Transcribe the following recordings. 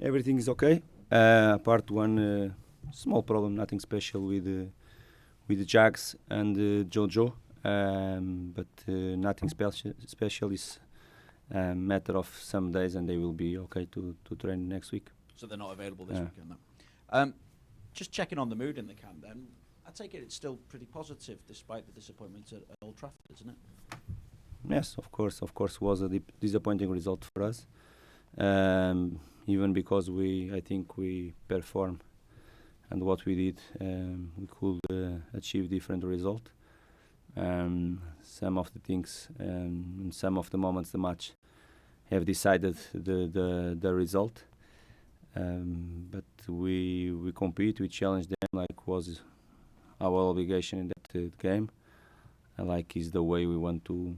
Everything is okay. Apart one small problem, nothing special with the Jags and Jojo, but nothing special is a matter of some days, and they will be okay to train next week. So they're not available this weekend, no. Just checking on the mood in the camp then. I take it it's still pretty positive despite the disappointment at Old Trafford, isn't it? Yes, of course, was a disappointing result for us. Even because I think we performed and what we did, we could achieve different result. Some of the things, some of the moments, the match have decided the result. But we compete, we challenge them like was our obligation in that game, and like is the way we want to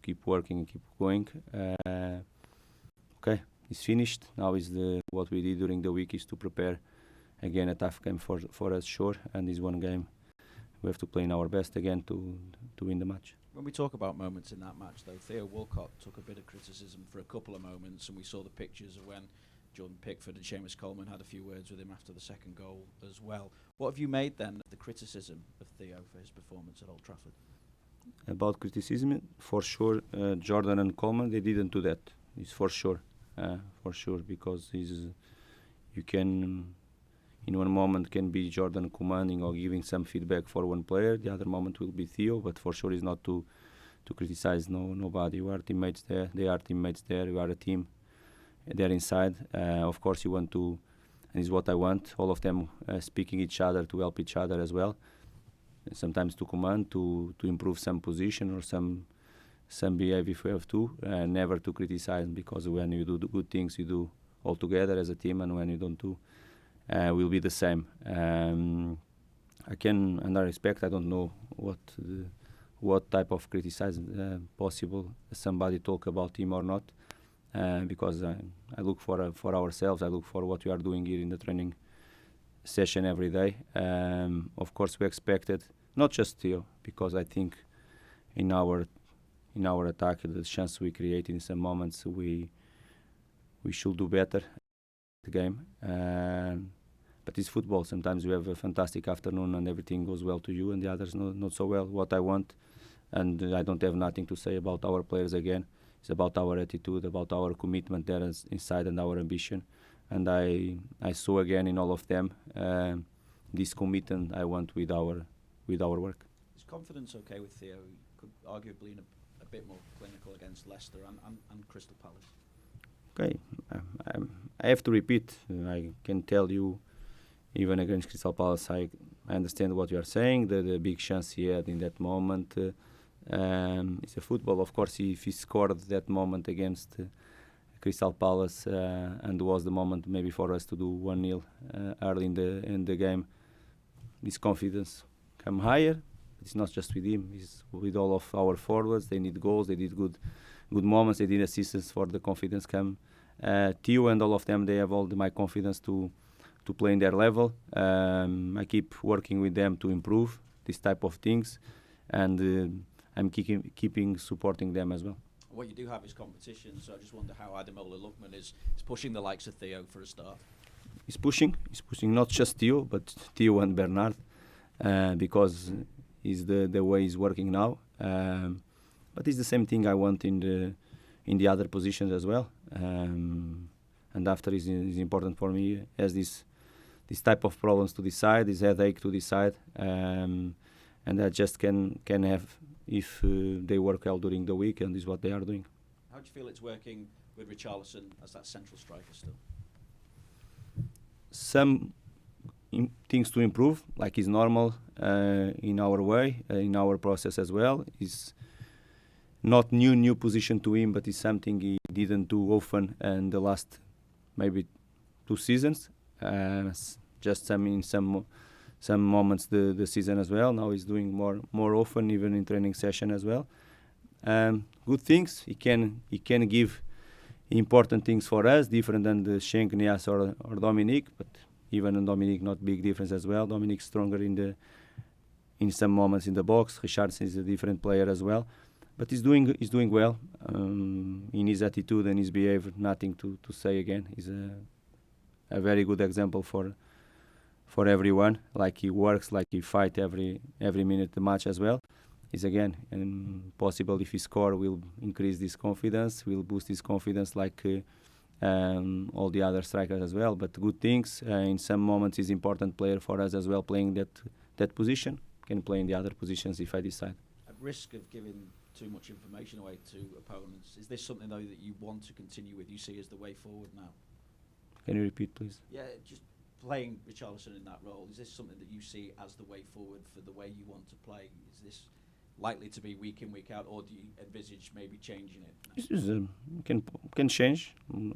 keep working and keep going. Okay, it's finished. Now is what we did during the week is to prepare again a tough game for us, sure. And this one game we have to play in our best again to win the match. When we talk about moments in that match, though, Theo Walcott took a bit of criticism for a couple of moments, and we saw the pictures of when Jordan Pickford and Seamus Coleman had a few words with him after the second goal as well. What have you made then of the criticism of Theo for his performance at Old Trafford? About criticism, for sure, Jordan and Coleman, they didn't do that. It's for sure, because you can, in one moment can be Jordan commanding or giving some feedback for one player, the other moment will be Theo, but for sure is not to criticize nobody. We are teammates there, they are teammates there, we are a team there inside. Of course you want to, and is what I want, all of them speaking each other to help each other as well. Sometimes to command, to improve some position or some behavior if we have to, never to criticize, because when you do the good things you do all together as a team, and when you don't do, will be the same. I can, and I respect, I don't know what type of criticism possible somebody talk about him or not, because I look for ourselves, I look for what we are doing here in the training session every day. Of course we expected not just Theo, because I think in our attack, the chance we create in some moments, we should do better the game. But it's football. Sometimes you have a fantastic afternoon and everything goes well to you, and the others not so well. What I want, and I don't have nothing to say about our players again. It's about our attitude, about our commitment there inside, and our ambition. And I saw again in all of them this commitment I want with our work. Is confidence okay with Theo? He could arguably a bit more clinical against Leicester and Crystal Palace. Okay, I have to repeat. I can tell you, even against Crystal Palace, I understand what you are saying. The big chance he had in that moment. It's a football. Of course, if he scored that moment against Crystal Palace, and was the moment maybe for us to do 1-0 early in the game, his confidence come higher. It's not just with him, it's with all of our forwards. They need goals, they did good moments, they did assistance for the confidence come. Theo and all of them, they have all my confidence to play in their level. I keep working with them to improve this type of things, and I'm keeping supporting them as well. What you do have is competition, so I just wonder how Ademola Lookman is pushing the likes of Theo for a start. He's pushing not just Theo, but Theo and Bernard, because is the way he's working now. But it's the same thing I want in the other positions as well. And after is important for me as this type of problems to decide, this headache to decide, and I just can have if they work well during the week, and is what they are doing. How do you feel it's working with Richarlison as that central striker still? Some things to improve, like is normal in our way, in our process as well. Is not new position to him, but it's something he didn't do often in the last maybe 2 seasons. Just some moments the season as well. Now he's doing more often, even in training session as well. Good things. He can give important things for us, different than the Schenk, Nias or Dominic, but even in Dominic, not big difference as well. Dominic's stronger in some moments in the box. Richardson is a different player as well, but he's doing well in his attitude and his behavior. Nothing to say again. a very good example for everyone. Like he works, like he fight every minute of the match as well. Is again possible if he score will increase this confidence, will boost his confidence like all the other strikers as well. But good things in some moments is important player for us as well, playing that position. Can play in the other positions if I decide. At risk of giving too much information away to opponents, is this something though that you want to continue with? You see as the way forward now? Can you repeat, please? Yeah, just playing Richarlison in that role. Is this something that you see as the way forward for the way you want to play? Is this likely to be week in, week out, or do you envisage maybe changing it? This is, can change.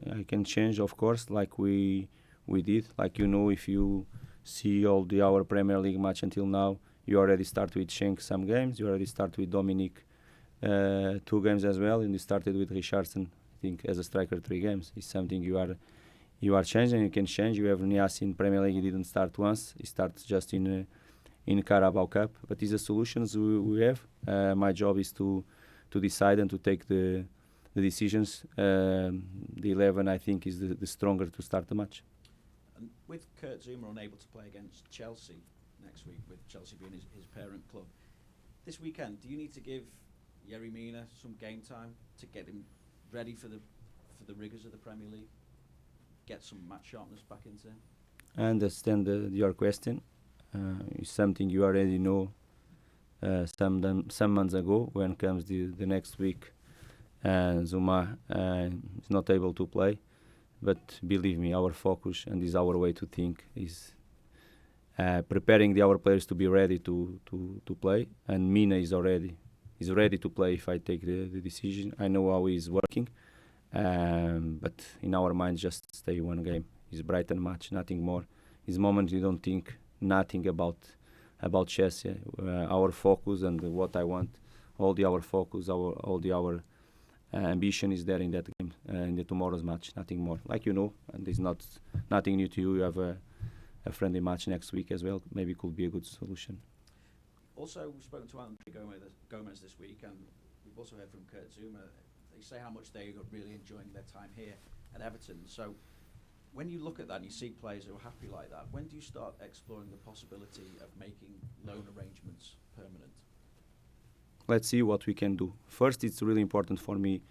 I can change, of course, like we did. Like if you see all our Premier League match until now, you already start with Schenk some games. You already start with Dominic 2 games as well, and you started with Richarlison, I think, as a striker 3 games. It's something you are changing. You can change. You have Nias in Premier League. He didn't start once. He starts just in Carabao Cup. But these are solutions we have. My job is to decide and to take the decisions. The 11, I think, is the stronger to start the match. And with Kurt Zouma unable to play against Chelsea next week, with Chelsea being his parent club, this weekend, do you need to give Yerry Mina some game time to get him ready for the rigours of the Premier League? Get some match sharpness back into him? I understand your question. It's something you already know some months ago. When comes the next week, Zouma is not able to play. But believe me, our focus and is our way to think is preparing our players to be ready to play. And Mina is ready to play if I take the decision. I know how he's working, but in our minds just stay one game. It's Brighton match, nothing more. This moment you don't think nothing about Chelsea. Our focus and what I want, our focus, our ambition is there in that game, in the tomorrow's match, nothing more. Like and it's nothing new to you. You have a friendly match next week as well. Maybe it could be a good solution. Also, we've spoken to Andre Gomez this week, and we've also heard from Kurt Zouma. They say how much they are really enjoying their time here at Everton. So when you look at that and you see players who are happy like that, when do you start exploring the possibility of making loan arrangements permanent? Let's see what we can do. First, it's really important for me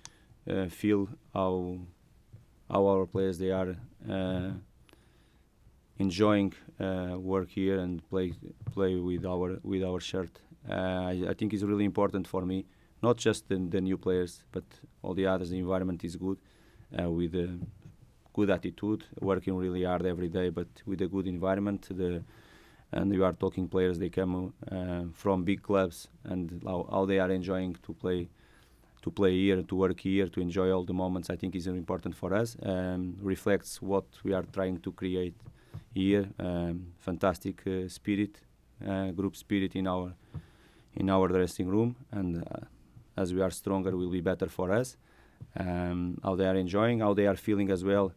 feel how our players they are enjoying work here and play with our shirt. I think it's really important for me, not just the new players, but all the others. The environment is good, with a good attitude, working really hard every day, but with a good environment. And you are talking players, they come from big clubs, and how they are enjoying to play here, to work here, to enjoy all the moments. I think is important for us. Reflects what we are trying to create here. Fantastic spirit, group spirit in our dressing room, and as we are stronger, will be better for us. How they are enjoying, how they are feeling as well.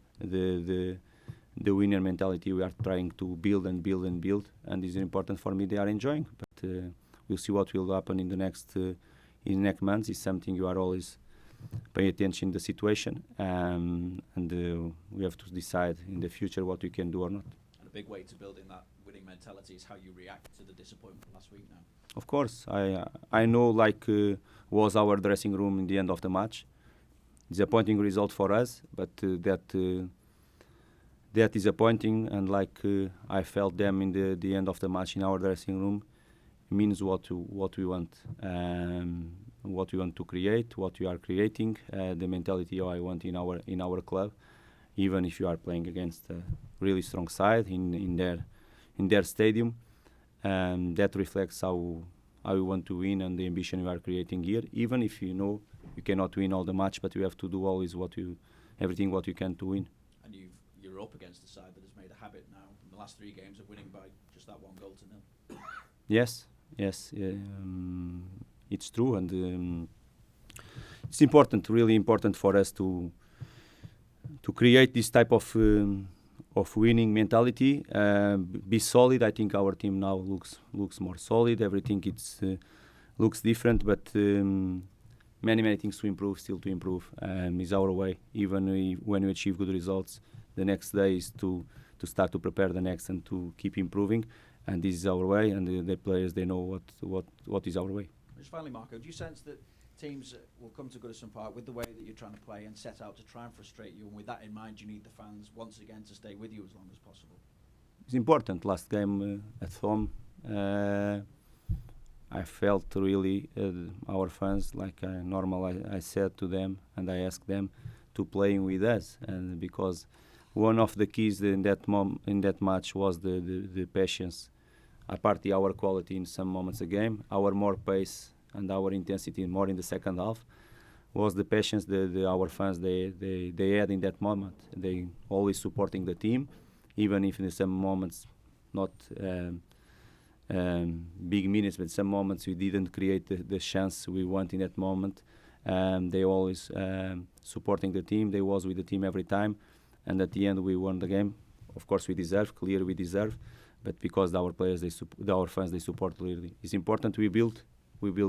The winner mentality we are trying to build, and is important for me. They are enjoying, but we'll see what will happen in the next months. It's something you are always pay attention to the situation, and we have to decide in the future what we can do or not. And a big way to build in that winning mentality is how you react to the disappointment last week. Now, of course, I know was our dressing room in the end of the match. Disappointing result for us, but that disappointing, and I felt them in the end of the match in our dressing room means what we want, what we want to create, what we are creating, the mentality I want in our club. Even if you are playing against a really strong side in their stadium, that reflects how we want to win and the ambition we are creating here. Even if you cannot win all the match, but you have to do always everything what you can to win. And you're up against a side that has made a habit now in the last 3 games of winning by just that 1-0. Yes, it's true, and it's important, really important for us to create this type of winning mentality. Be solid. I think our team now looks more solid. Everything looks different, but many things to improve, still to improve. Is our way. Even when we achieve good results, the next day is to start to prepare the next and to keep improving. And this is our way, and the players, they know what is our way. Just finally, Marco, do you sense that teams will come to Goodison Park with the way that you're trying to play and set out to try and frustrate you, and with that in mind you need the fans once again to stay with you as long as possible? It's important. Last game at home, I felt really our fans, like I said to them and I asked them to playing with us, and because one of the keys in that match was the patience. Apart our quality in some moments of the game, our more pace and our intensity more in the second half was the patience our fans they had in that moment. They always supporting the team, even if in some moments not big minutes, but some moments we didn't create the chance we want in that moment. They always supporting the team. They was with the team every time, and at the end we won the game. Of course we deserve, but because our players, our fans, they support clearly. It's important we build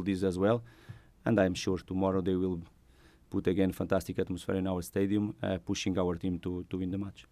this as well, and I'm sure tomorrow they will put again fantastic atmosphere in our stadium, pushing our team to win the match.